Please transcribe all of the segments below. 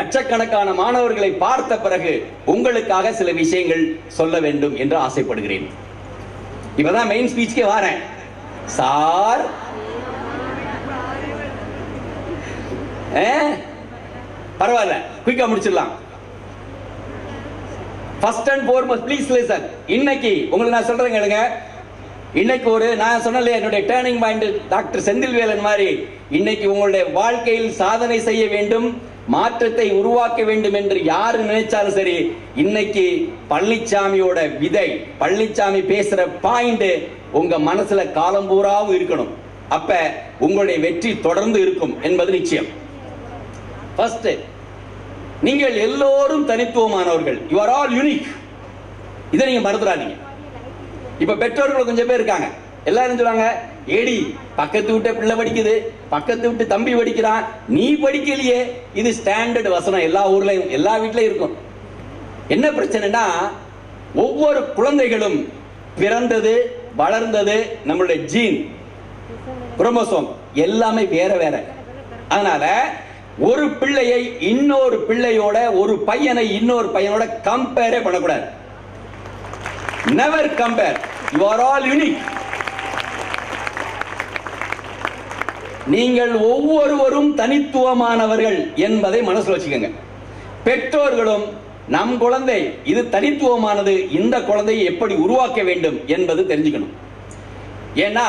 லட்சக்கணக்கான மாணவர்களை பார்த்த பிறகு உங்களுக்காக சில விஷயங்கள் சொல்ல வேண்டும் என்று ஆசைப்படுகிறேன். இப்பதான் மெயின் ஸ்பீச்சுக்கே வரேன். சார் பரவாயில்ல, குயிக்கா முடிச்சிடலாம். First and foremost, please listen. இன்னைக்கு உங்களுக்கு நான் சொல்றேன் கேளுங்க. இன்னைக்கு நான் சொன்னல என்னுடைய டர்னிங் பாயிண்ட் டாக்டர் செந்தில்வேலன் மாதிரி இன்னைக்கு உங்களுடைய வாழ்க்கையில் சாதனை செய்ய வேண்டும், மாற்றத்தை உருவாக்க வேண்டும் என்று யாரு நினைச்சாலும் சரி, இன்னைக்கு பழனிசாமியோட விதை, பழனிசாமி பேசுற பாயிண்ட் உங்க மனசுல காலம் பூராவும் இருக்கணும். அப்ப உங்களுடைய வெற்றி தொடர்ந்து இருக்கும் என்பது நிச்சயம். ஃபர்ஸ்ட், நீங்கள் எல்லோரும் தனித்துவமானவர்கள். You are all unique. இதை நீங்க மறந்துடாதீங்க. இப்ப பெற்றோர்கள் கொஞ்சம் பேர் இருக்காங்க, எல்லாரும் சொல்லுவாங்க, ஏடி பக்கத்து விட்ட பிள்ளை படிக்குது, பக்கத்து விட்டு தம்பி படிக்கிறான், நீ படிக்கலையே. இது ஸ்டாண்டர்ட் வசனம், எல்லா ஊர்லயும் எல்லா வீட்லயும் இருக்கும். என்ன பிரச்சனைனா, ஒவ்வொரு குழந்தைகளும் பிறந்தது வளர்ந்தது நம்மளுடைய ஜீன் குரோமோசோம் எல்லாமே வேற வேற. அதனால ஒரு பிள்ளையை இன்னொரு பிள்ளையோட, ஒரு பையனை இன்னொரு பையனோட கம்பேரே பண்ணக்கூடாது. Never compare. You are all unique. நீங்கள் ஒவ்வொருவரும் தனித்துவமானவர்கள் என்பதை மனசுல வச்சுக்கோங்க. பெற்றோர்களும் நம் குழந்தை இது தனித்துவமானது, இந்த குழந்தையை எப்படி உருவாக்க வேண்டும் என்பது தெரிஞ்சுக்கணும். ஏன்னா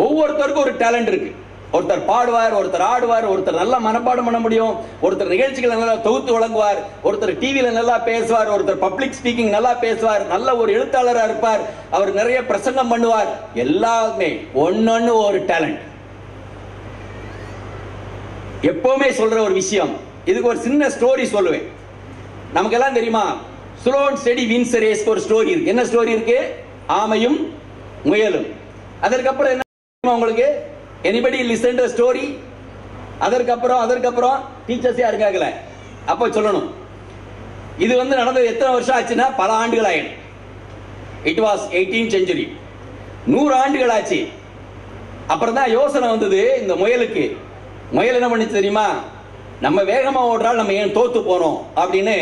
ஒவ்வொருத்தருக்கும் ஒரு டேலண்ட் இருக்கு. ஒருத்தர் பாடுவார், ஒருத்தர் ஆடுவார், ஒருத்தர் நல்லா மனப்பாடம் பண்ண முடியும், ஒருத்தர் நிகழ்ச்சிகளை நல்லா தொகுத்து வழங்குவார், ஒருத்தர் டிவியில நல்லா பேசுவார், ஒருத்தர் பப்ளிக் ஸ்பீக்கிங் நல்லா பேசுவார், நல்ல ஒரு எழுத்தாளராக இருப்பார், அவர் நிறைய பிரசங்கம் பண்ணுவார். எல்லாமே ஒன்னொன்னு ஒரு டேலண்ட். எப்பவுமே சொல்ற ஒரு விஷயம், இதுக்கு ஒரு சின்ன ஸ்டோரி சொல்லுவேன். நமக்கு எல்லாம் தெரியுமா, slow and steady wins the race ஒரு ஸ்டோரி இருக்கு. என்ன ஸ்டோரி இருக்கு? ஆமையும் முயலும். அதற்கப்புறம் என்ன உங்களுக்கு? Anybody listen to a story? அதற்கப்புறம் டீச்சர்ஸ் யாரும் கேட்கல. அப்ப சொல்லணும், இது நடந்தது எத்தனை வருஷம் ஆச்சுன்னா பல ஆண்டுகள் ஆயிடும். It was 18th century. 100 ஆண்டுகள் ஆச்சு. அப்புறம் தான் யோசனை வந்தது இந்த முயலுக்கு. முயல் என்ன பண்ணிச்சு தெரியுமா? நம்ம வேகமா ஓடுறால் நம்ம ஏன் தோத்து போனோம் அப்படின்னு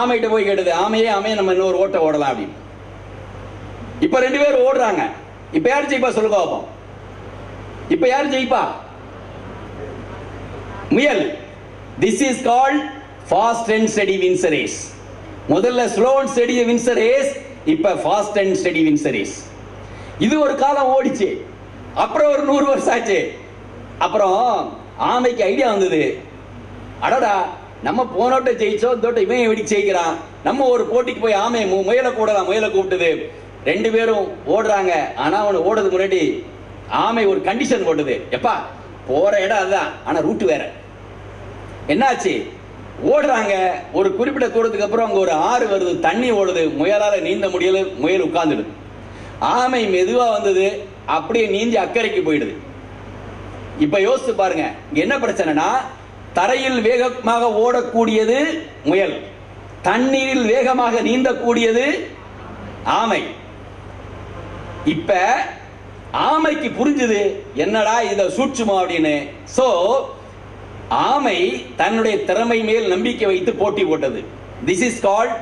ஆமைகிட்ட போய் கேட்டது, ஆமையே நம்ம இன்னொரு ஓட்ட ஓடலாம் அப்படின்னு. இப்ப 2 பேர் ஓடுறாங்க. இப்ப யாரு ஜெயிப்பா சொல்லுங்க பாப்போம். இப்ப யாரு ஜெயிப்பா? முயல். This is called fast and steady wins the race. முதல்ல slow and steady wins the race, இப்ப fast and steady wins the race. இது ஒரு காலம் ஓடிச்சு. அப்புறம் ஒரு 100 வருஷம் ஆச்சு. அப்புறம் ஆமைக்கு ஐடியா வந்தது, அடடா நம்ம போனோட்ட ஜெயிச்சோம், தோட்ட இவன் எப்படி ஜெயிக்கிறான், நம்ம ஒரு போட்டிக்கு போய் ஆமை முயலை கூடலாம். முயலை கூப்பிட்டது. 2 பேரும் ஓடுறாங்க. ஆனா அவனு ஓடுறதுக்கு முன்னாடி ஆமை ஒரு கண்டிஷன் போட்டது, எப்பா போற இடம் அதுதான், ஆனா ரூட் வேற. என்னாச்சு? ஓடுறாங்க. ஒரு குறிப்பிட்ட தூரத்துக்கு அப்புறம் அங்க ஒரு ஆறு வருது, தண்ணி ஓடுது. முயலால நீந்த முடியல, முயல் உட்கார்ந்துடுது. ஆமை மெதுவா வந்தது, அப்படியே நீந்தி அக்கறைக்கு போயிடுது. இப்ப யோசிச்சு பாருங்க, என்ன பிரச்சனைனா, தரையில் வேகமாக ஓடக்கூடியது முயல், தண்ணீரில் வேகமாக நீந்தக்கூடியது ஆமை. இப்ப ஆமைக்கு புரிஞ்சது, என்னடா இத சூட்சுமம் அப்படின்னு. சோ ஆமை தன்னுடைய திறமை மேல் நம்பிக்கை வைத்து போட்டி போட்டது. This is called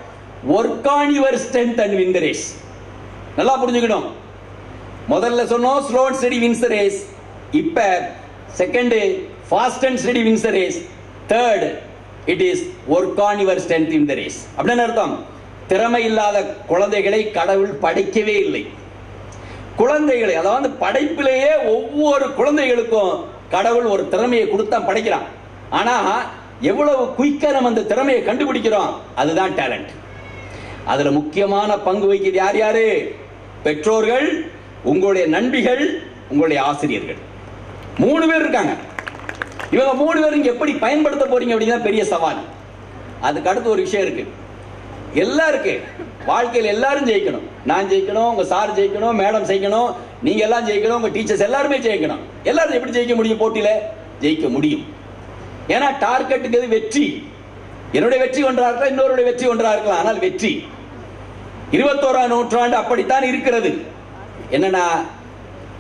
work on your strength and win the race. நல்லா புரிஞ்சுக்கணும். முதல்ல சொன்னோம் slow and steady wins the race. இப்ப second fast and steady wins the race. third it is work on your strength in the race. அப்படின்னு அர்த்தம். திறமை இல்லாத குழந்தைகளை கடவுள் படைக்கவே இல்லை. குழந்தைகளை, அதாவது படைப்பிலேயே ஒவ்வொரு குழந்தைகளுக்கும் கடவுள் ஒரு திறமையை கொடுத்தா படைக்கிறான். ஆனா எவ்வளவு குயிக்கா நம்ம அந்த திறமையை கண்டுபிடிக்கிறோம், அதுதான் டேலண்ட். அதுல முக்கியமான பங்கு வகிக்கிறது யார் யாரு? பெற்றோர்கள், உங்களுடைய நண்பிகள், உங்களுடைய ஆசிரியர்கள். 3 பேர் இருக்காங்க. இவங்க 3 பேரும் இங்க எப்படி பயன்படுத்த போறீங்க அப்படிங்கிற பெரிய சவால். அதுக்கு அடுத்து ஒரு விஷயம் இருக்கு. எல்லாருக்கு வாழ்க்கையில் எல்லாரும் ஜெயிக்கணும். நான் ஜெயிக்கணும், உங்க சார் ஜெயிக்கணும், மேடம் ஜெயிக்கணும், நீங்க எல்லாம் ஜெயிக்கணும், உங்க டீச்சர்ஸ் எல்லாருமே ஜெயிக்கணும். எல்லாரும் எப்படி ஜெயிக்க முடியும்? போட்டியில ஜெயிக்க முடியும். ஏன்னா டார்கெட்டுக்கு வெற்றி. என்னுடைய வெற்றி ஒன்றா இருக்கலாம், இன்னொருடைய வெற்றி ஒன்றா இருக்கலாம், ஆனால் வெற்றி 21ஆம் நூற்றாண்டு அப்படித்தான் இருக்கிறது. என்னன்னா,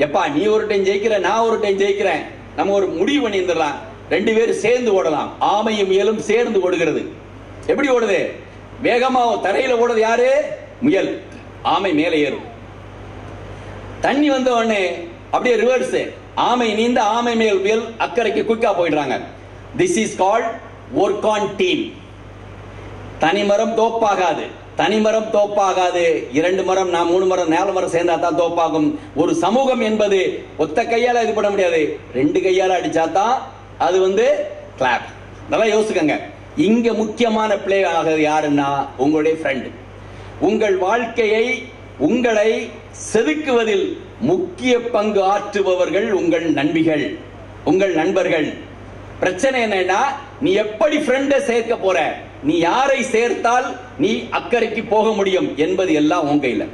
எப்பா நீ ஒரு டைம் ஜெயிக்கிற, நான் ஒரு டைம் ஜெயிக்கிறேன், நம்ம ஒரு முடிவு பண்ணி இருந்துடலாம். ரெண்டு பேரும் சேர்ந்து ஓடலாம். ஆமையும் முயலும் சேர்ந்து ஓடுகிறது. எப்படி ஓடுது? வேகமா தரையில ஓடுறது யாரு? முயல். ஆமை மேலே ஏறும். தண்ணி வந்த உடனே அப்படியே ரிவர்ஸ், ஆமை நீந்த ஆமை மேல் முயல் அக்கறைக்கு குயிக்கா போயிடுறாங்க. This is called work on team. தனிமரம் தோப்பாகாது, தனிமரம் தோப்பாகாது. 2 மரம், 3 மரம், 4 மரம் சேர்ந்தா தான் தோப்பாகும். ஒரு சமூகம் என்பது ஒத்த கையால இது பண்ண முடியாது, 2 கையால அடிச்சா தான் அது கிளாப். நல்லா யோசிக்கங்க. இங்க முக்கியமான பிளே ஆகிறது யாருன்னா உங்களுடைய ஃப்ரெண்ட். உங்கள் வாழ்க்கையை, உங்களை செதுக்குவதில் முக்கிய பங்கு ஆற்றுபவர்கள் உங்கள் நண்பிகள், உங்கள் நண்பர்கள். பிரச்சனை என்னன்னா, நீ எப்படி ஃப்ரெண்டை சேர்க்க போற, நீ யாரை சேர்த்தால் நீ அக்கறைக்கு போக முடியும் என்பது எல்லாம் உன் கையில.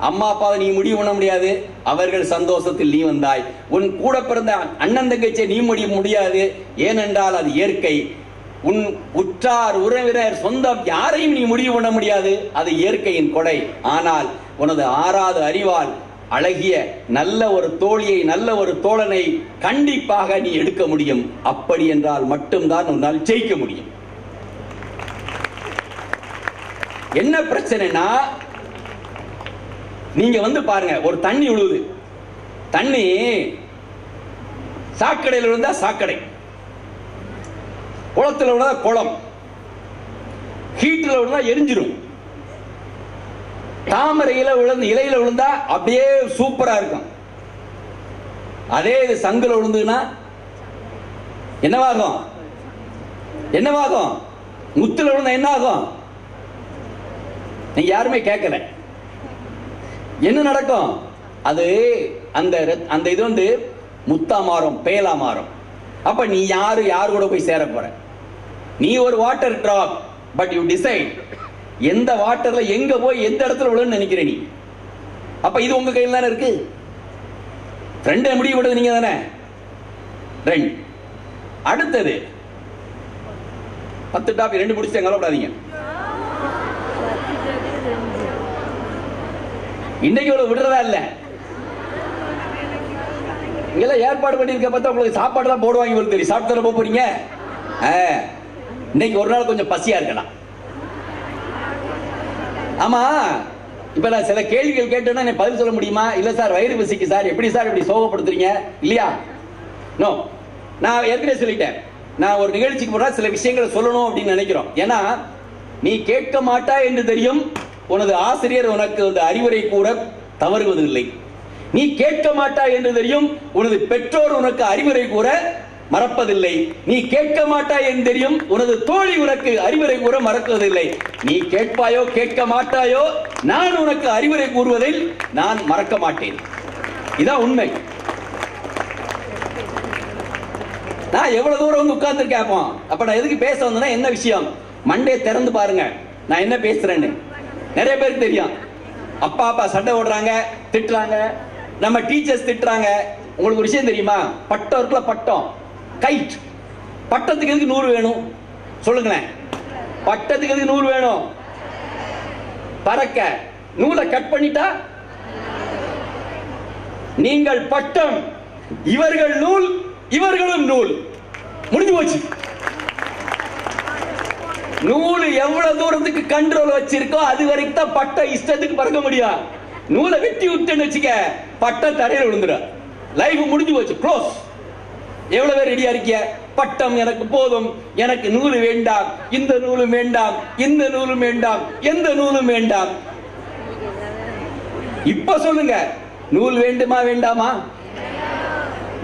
அம்மா அப்பாவை நீ முடிவு பண்ண முடியாது, அவர்கள் சந்தோஷத்தில் நீ வந்தாய். உன் கூட பிறந்த அண்ணன் தங்கச்சியை நீ முடிய முடியாது, ஏனென்றால் அது இயற்கை. உன் உற்றார் உறவினர் சொந்தம் யாரையும் நீ முடிவு பண்ண முடியாது, அது இயற்கையின் கொடை. ஆனால் உனது ஆறாவது அறிவால் அழகிய நல்ல ஒரு தோழியை, நல்ல ஒரு தோழனை கண்டிப்பாக நீ எடுக்க முடியும். அப்படி என்றால் மட்டும்தான் உன்னால் ஜெயிக்க முடியும். என்ன பிரச்சனைனா, நீங்க பாருங்க, ஒரு தண்ணி விழுவுது. தண்ணி சாக்கடையில் விழுந்தா சாக்கடை, குளத்தில் விழுந்தா குளம், ஹீட்ல விழுந்தா எரிஞ்சிரும். தாமரையில விழுந்து இலையில விழுந்தா அப்படியே சூப்பரா இருக்கும். அதே இது சங்குல விழுந்துன்னா என்னவாகும்? என்னவாகும்? முத்துல விழுந்தா என்ன ஆகும்? நீங்க யாருமே கேட்கல. என்ன நடக்கும்? அது அந்த இது முத்தா மாறும், பேலா மாறும். அப்ப நீ யாரு கூட போய் சேர போற? நீ ஒரு water drop, but you decide எந்த வாட்டர்ல எங்க போய் எந்த இடத்துல விழுன்னு நினைக்கிற நீ. அப்ப இது உங்க கையில் தானே இருக்கு. ஃப்ரெண்டை முடிவு பண்ணது நீங்க தானே. அடுத்தது 10 டாபிக் 2 முடிச்சு கவலைப்படாதீங்க. இன்னைக்கு விடுறதா இல்ல, இங்கெல்லாம் ஏற்பாடு பண்ணிருக்க பார்த்தா உங்களுக்கு சாப்பாடு தான் போடுவாங்க. உங்களுக்கு தெரியும், சாப்பிட்டு தானே போறீங்க. இன்னைக்கு ஒரு நாள் கொஞ்சம் பசியா இருக்கலாம். ஆமா, இப்ப நான் சில கேள்விகள் கேட்டேன்னா பதில் சொல்ல முடியுமா? இல்ல சார், வயிறு பசிக்கு சார். எப்படி சார் இப்படி சோகப்படுத்துறீங்க? இல்லையா? நோ, நான் ஏற்கனவே சொல்லிட்டேன். நான் ஒரு நிகழ்ச்சிக்கு போனா சில விஷயங்களை சொல்லணும் அப்படின்னு நினைக்கிறோம். ஏன்னா நீ கேட்க மாட்டா என்று தெரியும், உனது ஆசிரியர் உனக்கு அறிவுரை கூற தவறுவதில்லை. நீ கேட்க மாட்டா என்று தெரியும், உனது பெற்றோர் உனக்கு அறிவுரை கூற மறப்பதில்லை. நீ கேட்க மாட்டாய் என்று தெரியும், உனது தோழி உனக்கு அறிவுரை கூற மறக்குவதில்லை. நீ கேட்பாயோ கேட்க மாட்டாயோ, நான் உனக்கு அறிவுரை கூறுவதில் நான் மறக்க மாட்டேன். இதான் உண்மை. நான் எவ்வளவு தூரம் உட்கார்ந்து கேட்போம். அப்ப நான் எதுக்கு பேச வந்தேன்னா, என்ன விஷயம் மண்டே திறந்து பாருங்க நான் என்ன பேசுறேன்னு. நிறைய பேருக்கு தெரியும், அப்பா சண்டை ஓடுறாங்க, திட்டுறாங்க, நம்ம டீச்சர்ஸ் திட்டுறாங்க. உங்களுக்கு ஒரு விஷயம் தெரியுமா? பட்டம் இருக்குல்ல, பட்டம், கைட். பட்டத்துக்கு எதுக்கு நூறு வேணும் சொல்லுங்களேன்? பட்டத்துக்கு எதுக்கு நூறு வேணும்? பறக்க நூலை கட் பண்ணிட்டா நீங்கள் பட்டம், இவர்கள் நூல், இவர்களும் நூல், முடிஞ்சு போச்சு. நூல் எவ்வளவு தூரத்துக்கு கண்ட்ரோல் வச்சிருக்கோ அது வரைக்கும் தான் பட்டம் இஷ்டத்துக்கு பறக்க முடியும். நூலை வெட்டி விட்டுன்னு வச்சுக்க, பட்டம் தரையில் விழுந்துடும், லைஃப் முடிஞ்சு போச்சு, க்ளோஸ். எவ்வளவு பேர் ரெடியா இருக்கிய? பட்டம் எனக்கு போதும், எனக்கு நூல் வேண்டாம், இந்த நூலும் வேண்டாம், இந்த நூலும் வேண்டாம், எந்த நூலும் வேண்டாம். இப்ப சொல்லுங்க, நூல் வேண்டுமா வேண்டாமா?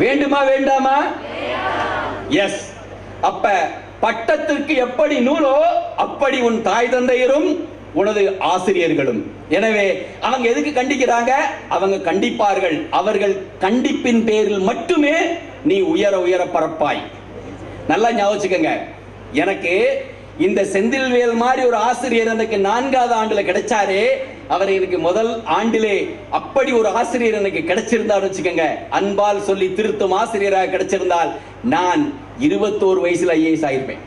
வேண்டுமா வேண்டாமா? எஸ். அப்ப பட்டத்திற்கு எப்படி நூலோ அப்படி உன் தாய் தந்தையரும் உனது ஆசிரியர்களும். எனவே அவங்க எதுக்கு கண்டிக்கிறாங்க? அவங்க கண்டிப்பார்கள். அவர்கள் கண்டிப்பின் பேரில் மட்டுமே நீ உயர உயர பரப்பாய். நல்லா ஞாபகம். எனக்கு இந்த செந்தில்வேல் மாதிரி ஒரு ஆசிரியர் எனக்கு 4வது ஆண்டுல கிடைச்சாரே, அவர் எனக்கு முதல் ஆண்டிலே அப்படி ஒரு ஆசிரியர் எனக்கு கிடைச்சிருந்தார் வச்சுக்கோங்க, அன்பால் சொல்லி திருத்தும் ஆசிரியராக கிடைச்சிருந்தால் நான் 21 வயசுல ஐஏஎஸ் ஆயிருப்பேன்.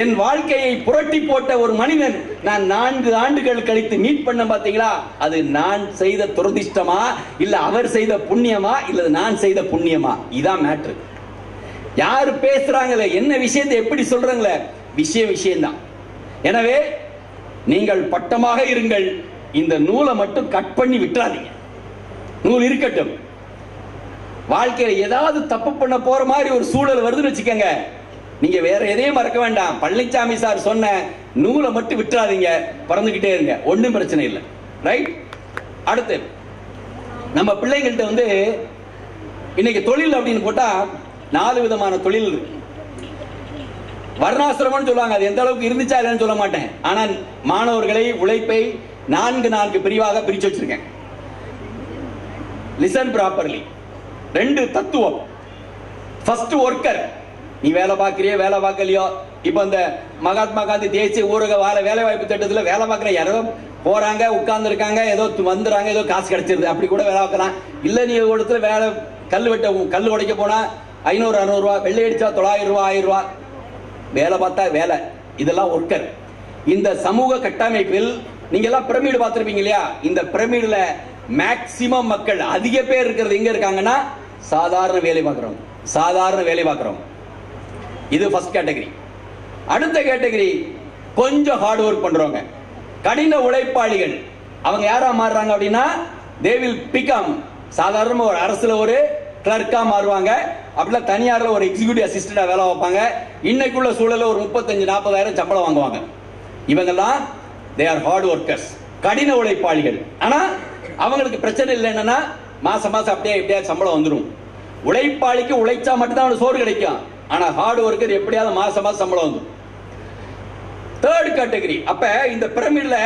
என் வாழ்க்கையை புரட்டி போட்ட ஒரு மனிதன் நான் 4 ஆண்டுகள் கழித்து மீட் பண்ண பாத்தீங்களா? அது நான் செய்த துரதிஷ்டமா, இல்ல அவர் செய்த புண்ணியமா, இல்ல நான் செய்த புண்ணியமா? இதான் மேட்ரு. யாரு பேசுறாங்களே, என்ன விஷயத்தை எப்படி சொல்றாங்களே, விஷயம்தான். எனவே நீங்கள் பட்டமாக இருங்கள். இந்த நூலை மட்டும் கட் பண்ணி விட்டுறாதீங்க. நூல் இருக்கட்டும். வாழ்க்கையில ஏதாவது தப்பு பண்ண போற மாதிரி ஒரு சூழல் வருதுன்னு வச்சுக்கோங்க, நீங்க வேற எதையும் மறக்க வேண்டாம். பழனிசாமி சார் சொன்ன நூலை மட்டும் விட்டுறாதீங்க, பறந்துகிட்டே இருங்க, ஒன்றும் பிரச்சனை இல்லை. ரைட். அடுத்து நம்ம பிள்ளைங்கள்ட்ட இன்னைக்கு தொழில் அப்படின்னு போட்டா 4 விதமான தொழில் இருக்கு. வர்ணாசிரமம் சொல்லுவாங்க, அது எந்த அளவுக்கு இருந்துச்சா இல்லைன்னு சொல்ல மாட்டேன். ஆனால் மாணவர்களை உழைப்பை 4 பிரிவாக பிரிச்சு வச்சிருக்கேன். Listen properly. 2 தத்துவம். First worker. நீ வேலை பார்க்கறியோ வேலை பார்க்கலையோ, இப்ப இந்த மகாத்மா காந்தி தேசிய ஊரக வேலை வாய்ப்பு திட்டத்தில் வேலை பார்க்குற யாரோ போறாங்க, உட்கார்ந்து இருக்காங்க, ஏதோ வந்துறாங்க, ஏதோ காசு கிடைச்சிருது, அப்படி கூட வேலை பார்க்கலாம். இல்ல நீ ஒரு இடத்துல வேலை கல் உடைக்க போனா 500-600 ரூபா, வெள்ளை அடிச்சா 900 ரூபா 1000 ரூபா, வேலை பார்த்தா வேலை. இதெல்லாம் ஒர்க்கர். இந்த சமூக கட்டமைப்பில் நீங்க எல்லாம் பிரமிடு பார்த்திருப்பீங்க இல்லையா? இந்த பிரமிடுல மேக்சிமம் மக்கள் அதிக பேர் இருக்கிறது எங்க இருக்காங்கன்னா சாதாரண வேலை பார்க்கிறோம். இது ஃபர்ஸ்ட் கேட்டகரி. அடுத்த கேட்டகரி கொஞ்சம் ஹார்ட் ஒர்க் பண்றவங்க, கடின உழைப்பாளிகள். அவங்க யாரா மாறுறாங்க அப்படின்னா they will become சாதாரண ஒரு அரசுல ஒரு கிளர்க்கா மாறுவாங்க, அப்படில தனியார்ல ஒரு எக்ஸிகியூட்டிவ் அசிஸ்டண்டா வேலை வைப்பாங்க. இன்னைக்குள்ள சூழல்ல ஒரு 35-40,000 சம்பளம் வாங்குவாங்க. இவங்கெல்லாம் they are hard workers, கடின உழைப்பாளிகள். ஆனா அவங்களுக்கு பிரச்சனை இல்லை, என்னன்னா மாசம் அப்படியே சம்பளம் வந்துடும். உழைப்பாளிக்கு உழைச்சா மட்டும்தான் அவனுக்கு சோறு கிடைக்கும். ஆனா ஹார்ட் ஒர்க்கர் எப்படியாவது மாசம் சம்பளம் வந்துடும். Third category. அப்ப இந்த பிரமிட்ல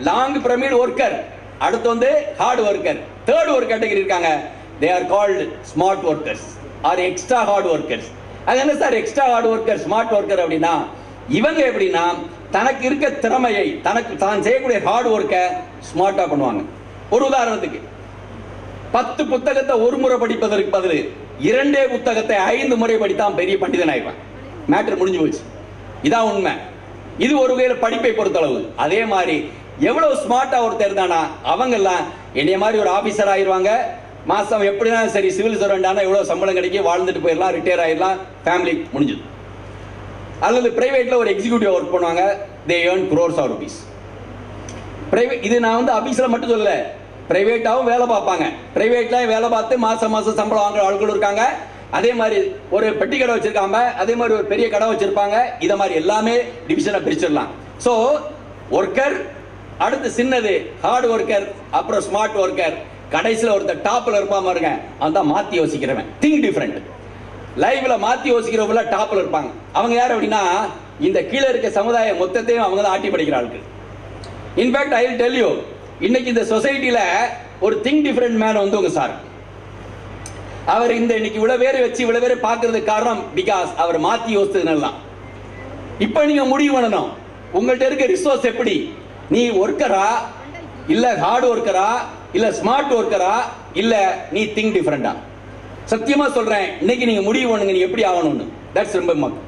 லாங் பிரமிட் ஒர்க்கர், அடுத்து ஹார்ட் ஒர்க்கர். தேர்ட் ஒரு கேட்டகரி இருக்காங்க, they are called smart workers or extra hard workers. அது என்ன sir extra hard worker smart worker அப்படின்னா, இவங்க எப்படின்னா தனக்கு இருக்க திறமையை, தான் செய்யக்கூடிய ஹார்ட் ஒர்க்கை ஸ்மார்ட்டா பண்ணுவாங்க. ஒரு உதாரணத்துக்கு 10 புத்தகத்தை ஒரு முறை படிப்பதற்கு பதில் 2 புத்தகத்தை 5 முறை படித்தான் பெரிய பண்டிதன் ஆயிடுவான். மேட்டர் முடிஞ்சு போச்சு. இதான் உண்மை. இது ஒரு வகையில படிப்பை பொறுத்தளவு. அதே மாதிரி எவ்வளவு ஸ்மார்ட்டா ஒருத்தர் இருந்தானா அவங்க எல்லாம் என்னைய மாதிரி ஒரு ஆபீசர் ஆயிருவாங்க. மாசம் எப்படின்னா சரி, சிவில் சர்வெண்டானா எவ்வளவு சம்பளம் கிடைக்கும், வாழ்ந்துட்டு போயிடலாம், ரிட்டையர் ஆயிடலாம், ஃபேமிலி முடிஞ்சது. அல்லது பிரைவேட்ல ஒரு எக்ஸிகியூட்டிவ் ஒர்க் பண்ணுவாங்க, they earn crores of rupees. Private, இது நான் ஆபீஸ்ல மட்டும் சொல்லல, பிரைவேட்டாவும் வேலை பார்ப்பாங்க. பிரைவேட்ல வேலை பார்த்து மாசம் சம்பளம் வாங்குற ஆட்கள் இருக்காங்க. அதே மாதிரி ஒரு பெட்டி கடை வச்சிருக்காங்க, அதே மாதிரி ஒரு பெரிய கடை வச்சிருப்பாங்க. இத மாதிரி எல்லாமே டிவிஷனை பிரிச்சிடலாம். சோ ஒர்க்கர், அடுத்து சின்னது ஹார்ட் ஒர்க்கர், அப்புறம் ஸ்மார்ட் ஒர்க்கர், கடைசியில் ஒருத்தர் டாப்ல இருப்பா பாருங்க, அதான் மாத்தி யோசிக்கிறவன். Think different. லைவ்ல மாத்தி யோசிக்கிறவங்க டாப்ல இருப்பாங்க. அவங்க யார் அப்படின்னா இந்த கீழே இருக்க சமுதாயம் மொத்தத்தையும் அவங்க தான் ஆட்டி படிக்கிற ஆட்கள். In fact I will tell you, இன்னைக்கு இந்த சொசைட்டில ஒரு திங்க் டிஃபரெண்ட் மேன் உங்க சார். அவர் இன்னைக்கு இவ்வளவு பேரை வச்சு இவ்வளவு பேரை பார்க்கறதுக்கு காரணம் பிகாஸ் அவர் மாத்தி யோசிச்சதுனால. இப்ப நீங்க முடிவு பண்ணணும், உங்கள்ட்ட இருக்க ரிசோர்ஸ் எப்படி, நீ ஒர்க்கரா இல்ல ஹார்ட் ஒர்க்கரா இல்ல ஸ்மார்ட் ஒர்க்கரா இல்ல நீ திங்க் டிஃபரெண்டா. சத்தியமா சொல்றேன், இன்னைக்கு நீங்க முடிவு பண்ணுங்க நீ எப்படி ஆகணும்னு. தட்ஸ் ரொம்ப முக்கியம்.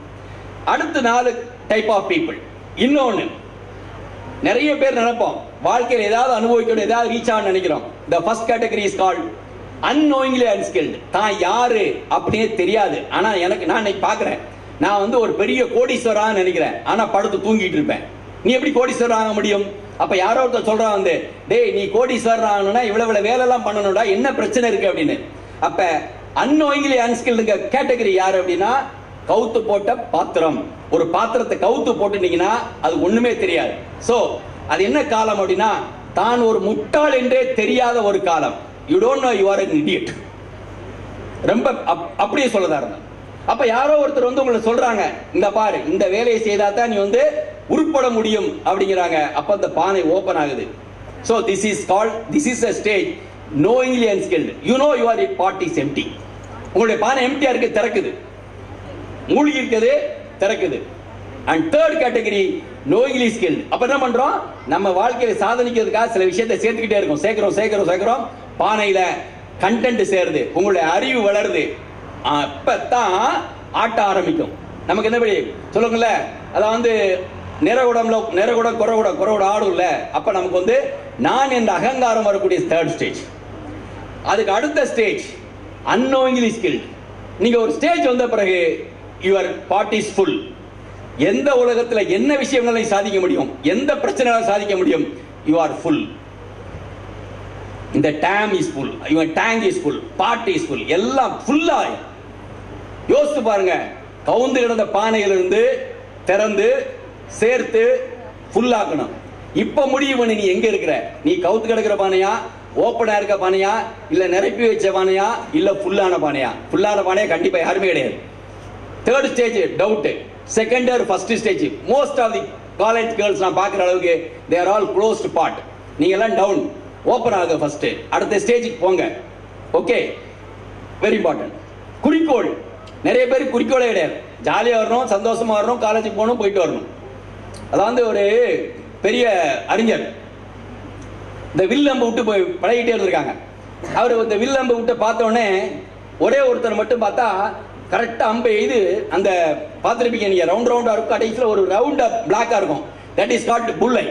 அடுத்து 4 டைப் ஆஃப் பீப்புள். இன்னொன்னு, நிறைய பேர் நினைப்போம் வாழ்க்கையில் ஏதாவது அனுபவிக்கணும், ஏதாவது ரீச் ஆகணும்னு நினைக்கிறோம். the first category is called unknowingly unskilled. தான் யாரு அப்படியே தெரியாது. ஆனா நான் இன்னைக்கு பாக்குறேன், நான் ஒரு பெரிய கோடீஸ்வரன் நினைக்கிறேன், ஆனா படுத்து தூங்கிட்டு இருப்பேன். நீ எப்படி கோடீஸ்வரன் ஆக முடியும்? அப்ப யாரோ ஒருத்தர் சொல்றான் டேய் நீ கோடீஸ்வரன் ஆகணும்னா இவ்வளவு வேலை எல்லாம் பண்ணணும்டா, என்ன பிரச்சனை இருக்கு அப்படின்னு. அப்ப unknowingly unskilled கேட்டகரி யாரு அப்படின்னா, கவுத்து போட்ட பாத்திரம். ஒரு பாத்திரத்தை கவுத்து போட்டுட்டீங்கன்னா அது ஒண்ணுமே தெரியாது. சோ அது என்ன காலம் அப்படின்னா, தான் ஒரு முட்டாள் என்றே தெரியாத ஒரு காலம். You don't know you are an idiot. ரொம்ப அப்படியே சொல்லதா இருந்தா. அப்ப யாரோ ஒருத்தர் உங்களை சொல்றாங்க, இந்த பாரு இந்த வேலையை செய்தா தான் நீ உருப்பட முடியும் அப்படிங்கிறாங்க. அப்ப அந்த பானை ஓபன் ஆகுது. So this is a stage knowingly unskilled. You know your pot is empty. உங்களுடைய பானை எம்டியா இருக்கு, திறக்குது, மூழ்கி இருக்குது, திறக்குது. And third category knowingly skilled. அப்ப என்ன பண்றோம், நம்ம வாழ்க்கையில சாதனைக்கிறதுக்காக சில விஷயத்தை சேர்த்துக்கிட்டே இருக்கும், சேர்க்கிறோம். பானையில கண்டென்ட் சேருது, உங்களுடைய அறிவு வளருது. அப்பதான் ஆட்ட ஆரம்பிக்கும். நமக்கு என்ன படி சொல்லுங்கல்ல, அதாவது நிறகுடம் குறகுட ஆடும்ல. அப்ப நமக்கு நான் என்ற அகங்காரம் வரக்கூடிய தேர்ட் ஸ்டேஜ். அதுக்கு அடுத்த ஸ்டேஜ் unknowingly skilled. நீங்க ஒரு ஸ்டேஜ் வந்த பிறகு your pot is full. எந்த உலகத்துல என்ன விஷயங்களை சாதிக்க முடியும், எந்த பிரச்சனைகளை சாதிக்க முடியும், you are full. இந்த dam is full, your tank is full, pot is full, எல்லாம் ஃபுல்லா. யோசித்து பாருங்க, கவுந்து கிடந்த பானையிலிருந்து திறந்து சேர்த்து ஃபுல்லாக்கணும். இப்ப முடிவு பண்ணி நீ எங்க இருக்கிற, நீ கவுத்து கிடக்கிற பானையா, ஓப்பனா இருக்க பானையா, இல்ல நிரப்பி வச்ச பானையா, இல்ல ஃபுல்லான பானையா? ஃபுல்லான பானையா கண்டிப்பா யாருமே கிடையாது. Third stage doubt, second or first stage. Most of the college girls நான் பார்க்குற அளவுக்கு they are all closed part. நீங்க எல்லாம் டவுன், ஓப்பன் ஆகுங்க ஃபர்ஸ்ட், அடுத்த ஸ்டேஜுக்கு போங்க. Okay, very important. குறிக்கோள், நிறைய பேர் குறிக்கோளே கிடையாது. ஜாலியாக வரணும், சந்தோஷமா வரணும், காலேஜுக்கு போகணும், போயிட்டு வரணும். அதாவது ஒரு பெரிய அறிஞர் இந்த வில்லம்பு விட்டு போய் பழகிட்டே இருந்திருக்காங்க. அவர் இந்த வில்லம்பு விட்டு பார்த்த உடனே ஒரே ஒருத்தர் மட்டும் பார்த்தா கரெக்டா அம்பை இது அந்த பார்த்துருப்பீங்க நீங்க, ரவுண்ட் ரவுண்டா இருக்கும், கடைசியில் ஒரு ரவுண்டா பிளாக்கா இருக்கும், தட் இஸ் கால்ட் புல்லை.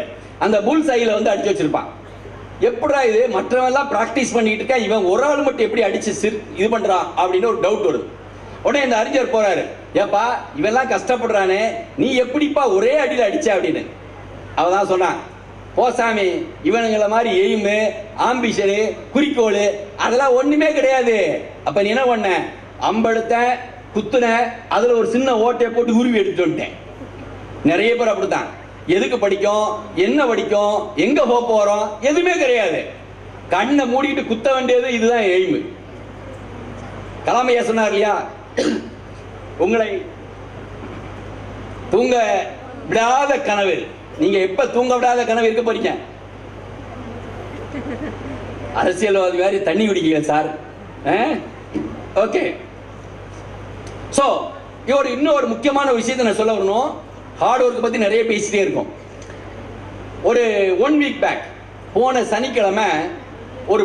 அந்த புல் சைல வந்து அடிச்சு வச்சிருப்பான். எப்படா இது மற்றவன் எல்லாம் பிராக்டிஸ் பண்ணிட்டு இருக்கா, இவன் ஒரு ஆள் மட்டும் எப்படி அடிச்சு இது பண்றான் அப்படின்னு ஒரு டவுட் வருது. உடனே இந்த அறிஞர் போறாரு, ஏப்பா இவெல்லாம் கஷ்டப்படுறானே, நீ எப்படிப்பா ஒரே அடியில் அடிச்ச அப்படின்னு. அவதான் சொன்னான், போசாமி இவனுங்களை மாதிரி எய்மு, ஆம்பிஷனு, குறிக்கோள் அதெல்லாம் ஒண்ணுமே கிடையாது. அப்ப நீ என்ன பண்ண, அம்பெடுத்த குத்துன, அதுல ஒரு சின்ன ஓட்டையை போட்டு உருவி எடுத்துட்டு வந்துட்டேன். நிறைய பேர் அப்படித்தான். எதுக்கு படிக்கும், என்ன படிக்கும், எங்க போக போறோம், எதுவுமே கிடையாது. கண்ணை மூடிட்டு குத்த வேண்டியது, இதுதான் எய்மு. கலாமையா சொன்னார் இல்லையா, உங்களை தூங்க விடாத கனவு. நீங்க எப்ப தூங்க விடாத கனவு இருக்க போறீங்க? அரசியல்வாதி மாதிரி தண்ணி குடிக்கல சார். ஓகே, சோ இன்னொரு முக்கியமான விஷயத்தை நான் சொல்ல வரணும். ஹார்ட் ஒர்க் பத்தி நிறைய பேசிட்டே இருக்கும். ஒரு 1 வீக் பேக் போன சனிக்கிழமை ஒரு